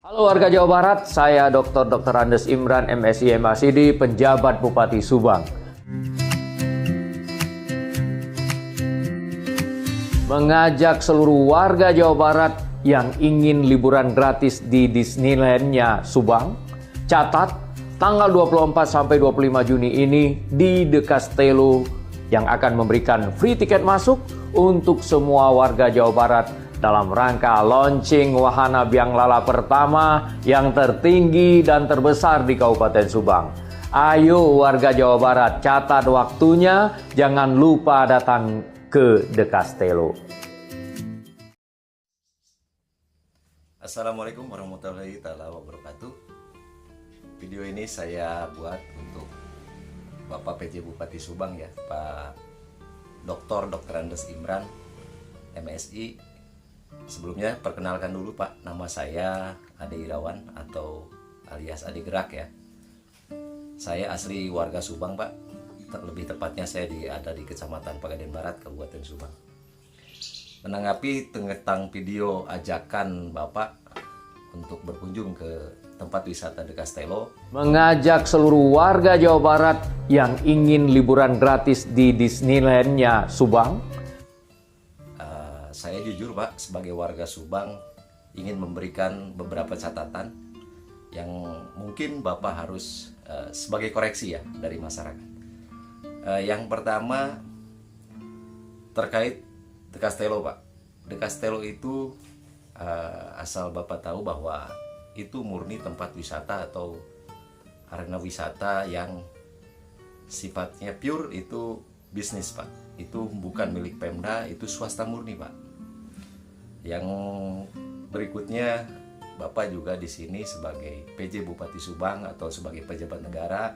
Halo warga Jawa Barat, saya Dr. Andes Imran, MSI MACD, penjabat Bupati Subang. Mengajak seluruh warga Jawa Barat yang ingin liburan gratis di Disneyland-nya Subang, catat tanggal 24 sampai 25 Juni ini di The Castello yang akan memberikan free tiket masuk untuk semua warga Jawa Barat dalam rangka launching wahana biang lala pertama yang tertinggi dan terbesar di Kabupaten Subang. Ayo warga Jawa Barat, catat waktunya, jangan lupa datang ke The Castello. Assalamualaikum warahmatullahi wabarakatuh. Video ini saya buat untuk Bapak PJ Bupati Subang ya, Pak Dr. Andes Imran, MSI. Sebelumnya perkenalkan dulu Pak, nama saya Ade Irawan atau alias Ade Gerak ya. Saya asli warga Subang Pak, lebih tepatnya saya ada di Kecamatan Pegadaian Barat, Kabupaten Subang. Menanggapi tentang video ajakan Bapak untuk berkunjung ke tempat wisata The Castello, mengajak seluruh warga Jawa Barat yang ingin liburan gratis di Disneyland-nya Subang. Saya jujur Pak, sebagai warga Subang ingin memberikan beberapa catatan yang mungkin Bapak harus sebagai koreksi ya dari masyarakat. Yang pertama terkait The Castello Pak. The Castello itu asal Bapak tahu bahwa itu murni tempat wisata atau arena wisata yang sifatnya pure, itu bisnis Pak. Itu bukan milik Pemda, itu swasta murni Pak. Yang berikutnya, Bapak juga di sini sebagai PJ Bupati Subang atau sebagai pejabat negara,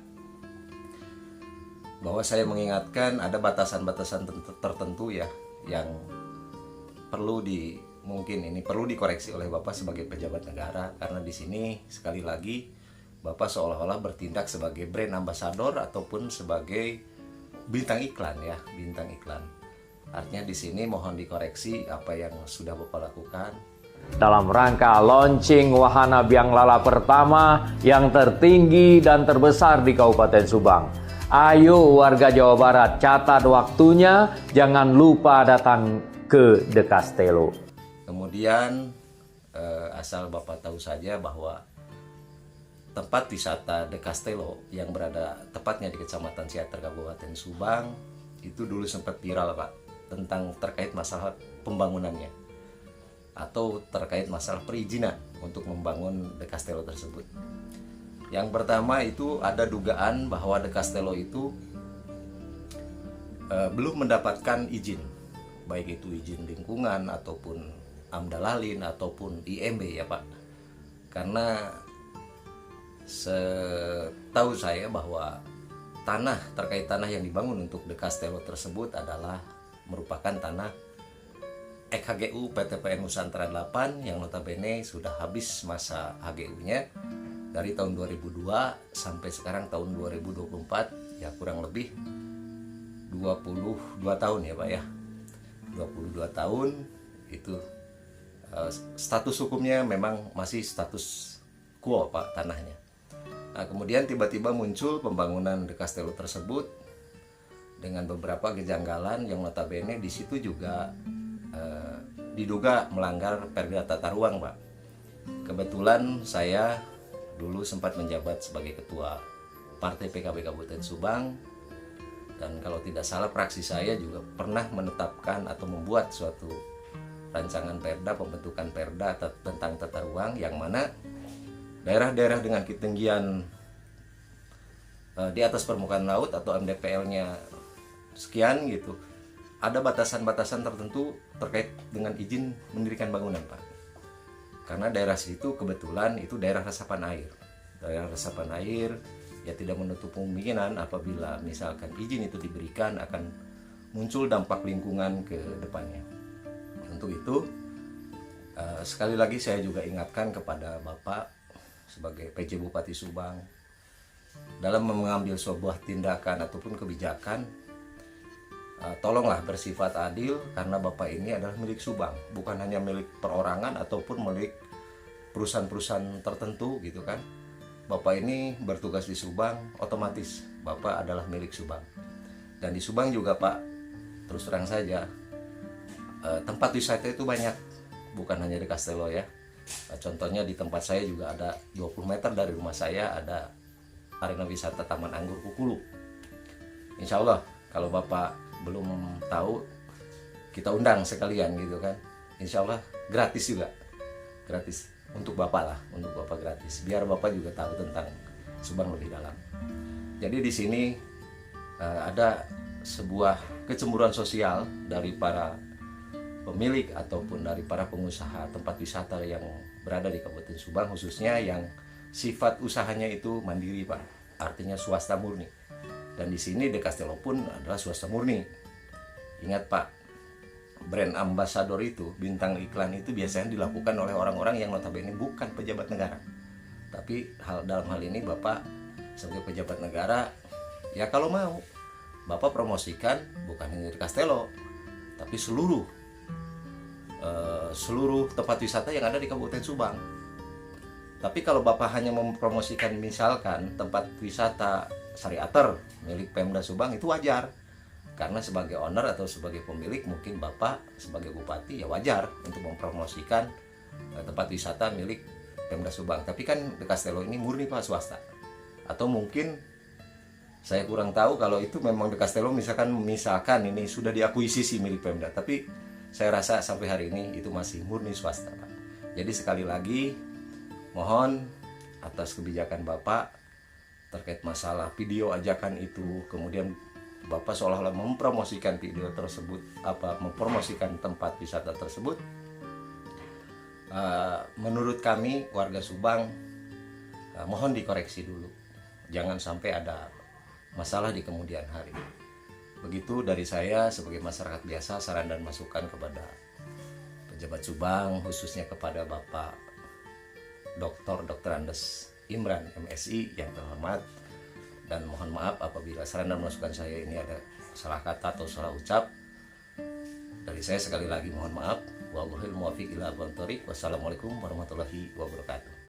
bahwa saya mengingatkan ada batasan-batasan tertentu ya yang perlu mungkin ini perlu dikoreksi oleh Bapak sebagai pejabat negara, karena di sini sekali lagi Bapak seolah-olah bertindak sebagai brand ambassador ataupun sebagai bintang iklan ya, bintang iklan. Artinya di sini mohon dikoreksi apa yang sudah Bapak lakukan. Dalam rangka launching wahana biang lala pertama yang tertinggi dan terbesar di Kabupaten Subang. Ayo warga Jawa Barat, catat waktunya, jangan lupa datang ke The Castello. Kemudian asal Bapak tahu saja bahwa tempat wisata The Castello yang berada tepatnya di Kecamatan Siater, Kabupaten Subang, itu dulu sempat viral Pak, tentang terkait masalah pembangunannya atau terkait masalah perizinan untuk membangun The Castello tersebut. Yang pertama itu ada dugaan bahwa The Castello itu belum mendapatkan izin, baik itu izin lingkungan ataupun Amdalalin ataupun IMB ya Pak. Karena setahu saya bahwa terkait tanah yang dibangun untuk The Castello tersebut adalah merupakan tanah EKHGU PT PN Nusantara 8 yang notabene sudah habis masa HGU-nya dari tahun 2002 sampai sekarang tahun 2024, ya kurang lebih 22 tahun ya Pak ya. 22 tahun itu status hukumnya memang masih status quo Pak tanahnya. Nah, kemudian tiba-tiba muncul pembangunan The Castello tersebut dengan beberapa kejanggalan yang notabene di situ juga diduga melanggar Perda Tata Ruang Pak. Kebetulan saya dulu sempat menjabat sebagai ketua Partai PKB Kabupaten Subang, dan kalau tidak salah praksi saya juga pernah menetapkan atau membuat suatu rancangan perda, pembentukan perda tentang tata ruang, yang mana daerah-daerah dengan ketinggian di atas permukaan laut atau MDPL-nya sekian gitu, ada batasan-batasan tertentu terkait dengan izin mendirikan bangunan Pak. Karena daerah situ kebetulan itu daerah resapan air. Daerah resapan air ya tidak menutup kemungkinan apabila misalkan izin itu diberikan akan muncul dampak lingkungan ke depannya. Untuk itu sekali lagi saya juga ingatkan kepada Bapak sebagai PJ Bupati Subang, dalam mengambil sebuah tindakan ataupun kebijakan, tolonglah bersifat adil, karena Bapak ini adalah milik Subang, bukan hanya milik perorangan ataupun milik perusahaan-perusahaan tertentu gitu kan. Bapak ini bertugas di Subang, otomatis Bapak adalah milik Subang. Dan di Subang juga Pak, terus terang saja, tempat wisata itu banyak, bukan hanya di Castello ya. Contohnya di tempat saya juga ada 20 meter dari rumah saya ada arena wisata Taman Anggur Kukulu. Insya Allah kalau Bapak belum tahu, kita undang sekalian gitu kan. Insya Allah gratis juga, gratis untuk Bapak lah, untuk Bapak gratis, biar Bapak juga tahu tentang Subang lebih dalam. Jadi di sini ada sebuah kecemburuan sosial dari para pemilik ataupun dari para pengusaha tempat wisata yang berada di Kabupaten Subang, khususnya yang sifat usahanya itu mandiri Pak, artinya swasta murni. Dan di sini De Castello pun adalah swasta murni. Ingat Pak, brand ambassador itu, bintang iklan itu biasanya dilakukan oleh orang-orang yang notabene bukan pejabat negara. Tapi dalam hal ini Bapak sebagai pejabat negara, ya kalau mau Bapak promosikan bukan hanya di Castello, tapi seluruh tempat wisata yang ada di Kabupaten Subang. Tapi kalau Bapak hanya mempromosikan misalkan tempat wisata Sariater milik Pemda Subang, itu wajar. Karena sebagai owner atau sebagai pemilik, mungkin Bapak sebagai bupati ya wajar untuk mempromosikan tempat wisata milik Pemda Subang. Tapi kan De Castello ini murni Pak, swasta. Atau mungkin saya kurang tahu kalau itu memang De Castello misalkan ini sudah diakuisisi milik Pemda, tapi saya rasa sampai hari ini itu masih murni swasta Pak. Jadi sekali lagi mohon atas kebijakan Bapak terkait masalah video ajakan itu, kemudian Bapak seolah-olah mempromosikan video tersebut, mempromosikan tempat wisata tersebut. Menurut kami warga Subang, mohon dikoreksi dulu, jangan sampai ada masalah di kemudian hari. Begitu dari saya sebagai masyarakat biasa, saran dan masukan kepada pejabat Subang, khususnya kepada Bapak Dr. Andes Imran MSI yang terhormat, dan mohon maaf apabila saran dan masukan saya ini ada salah kata atau salah ucap. Dari saya sekali lagi mohon maaf. Wallahul muwaffiq ila aqwamit thoriq. Wassalamualaikum warahmatullahi wabarakatuh.